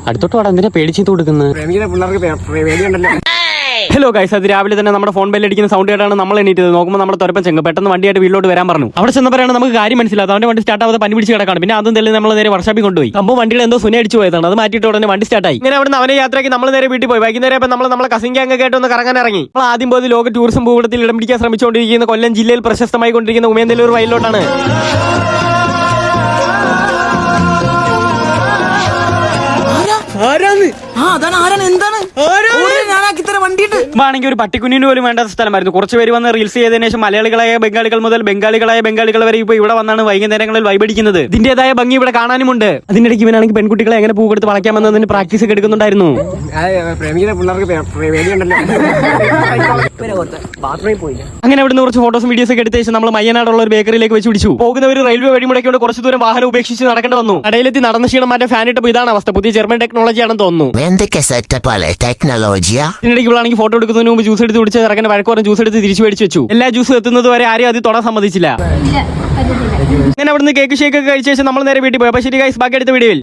അടുത്തോട്ട് വാടാ, എന്തിനാ പേടിച്ചു കൊടുക്കുന്നത്? ഹലോ ഗൈസ്, അത് രാവിലെ തന്നെ നമ്മുടെ ഫോൺ ബെല്ലടിക്കുന്ന സൗണ്ട് കേട്ടാണ് നമ്മൾ എണീറ്റത്. നോക്കുമ്പോൾ നമ്മുടെ തുരപ്പൻ ചെങ്ങ് പെട്ടെന്ന് വണ്ടിയായിട്ട് വീട്ടിലോട്ട് വരാൻ പറഞ്ഞു. അവിടെ ചെന്നപ്പോഴാണ് നമുക്ക് കാര്യം മനസ്സിലായത്. അവന്റെ വണ്ടി സ്റ്റാർട്ട് ആവാതെ പനി പിടിച്ച് കിടക്കാണ്. പിന്നെ അതും തെളിഞ്ഞ് നമ്മൾ നേരെ വർഷാപ്പിൽ കൊണ്ടുപോയി. അപ്പോൾ വണ്ടിയുടെ എന്തോ സുന അടിച്ചു പോയതാണ്. അത് മാറ്റിയിട്ട് ഉടനെ വണ്ടി സ്റ്റാർട്ടായി. ഇങ്ങനെ അവിടെ അവനെ യാത്രയ്ക്ക് നമ്മൾ നേരെ വീട്ടിൽ പോയി. വൈകുന്നേരം നമ്മളെ കസിൻ ഗ്യാങ് കേട്ട് ഒന്ന് കറങ്ങാൻ ഇറങ്ങി. നമ്മൾ ആദ്യം പോയത് ലോക ടൂറിസം ഭൂപടത്തിൽ ഇടം പിടിക്കാൻ ശ്രമിച്ചുകൊണ്ടിരിക്കുന്ന കൊല്ലം ജില്ലയിൽ പ്രശസ്തമായി കൊണ്ടിരിക്കുന്ന ഉമേന്തല്ലൂർ വയലിലോട്ടാണ്. ആണെങ്കിൽ ഒരു പട്ടിക്കുഞ്ഞിന് പോലും വേണ്ടാത്ത സ്ഥലമായിരുന്നു. കുറച്ച് പേര് വന്ന് റീൽസ് ചെയ്തതിനു ശേഷം മലയാളികളായ ബംഗാളികൾ മുതൽ ബംഗാളികൾ വരെ ഇപ്പോൾ ഇവിടെ വന്നാണ് വൈകുന്നേരങ്ങളിൽ വൈബടിക്കുന്നത്. ഇതിന്റേതായ ഭംഗി ഇവിടെ കാണാനുമുണ്ട്. അതിനിടയ്ക്ക് ഇവനാണെങ്കിൽ പെൺകുട്ടികളെ എങ്ങനെ പൂ കൊടുത്ത് വളയ്ക്കാമെന്നതിന് പ്രാക്ടീസ് ഒക്കെ എടുക്കുന്നുണ്ടായിരുന്നു. അങ്ങനെ അവിടുന്ന് കുറച്ച് ഫോട്ടോസും വീഡിയോസ് ഒക്കെ എടുത്ത ശേഷം നമ്മൾ മയ്യനാടുള്ള ഒരു ബേക്കറിയിലേക്ക് വെച്ച് പിടിച്ചു. പോകുന്നവർ റെയിൽവേ വഴിമുടക്കിയോണ്ട് കുറച്ച് ദൂരം വാഹനം ഉപേക്ഷിച്ച് നടക്കേണ്ടി വന്നു. കടയിലെത്തി നടന്ന ക്ഷീണം മാറ്റാൻ ഫാനിട്ടപ്പോൾ ഇതാണ് അവസ്ഥ. പുതിയ ജർമ്മൻ ടെക്നോളജി ആണെന്ന് തോന്നുന്നു. ഇതിനിടയ്ക്ക് ഫോട്ടോ എടുക്കുന്നതിന് മുമ്പ് ജ്യൂസ് എടുത്ത് കുടിച്ച് ഇറങ്ങുന്ന വഴക്കോരം ജ്യൂസ് എടുത്ത് തിരിച്ചു മേടിച്ചു വെച്ചു. എല്ലാ ജ്യൂസും എത്തുന്നത് വരെ ആരും അത് തൊടാൻ സമ്മതിച്ചില്ല. അങ്ങനെ അവിടുന്ന് കേക്ക് ഷേക്ക് ഒക്കെ കഴിച്ച ശേഷം നമ്മൾ നേരെ വീട്ടിൽ പോയി. അപ്പോൾ ശരി ഗൈസ്, ബാക്കി അടുത്ത വീഡിയോയിൽ.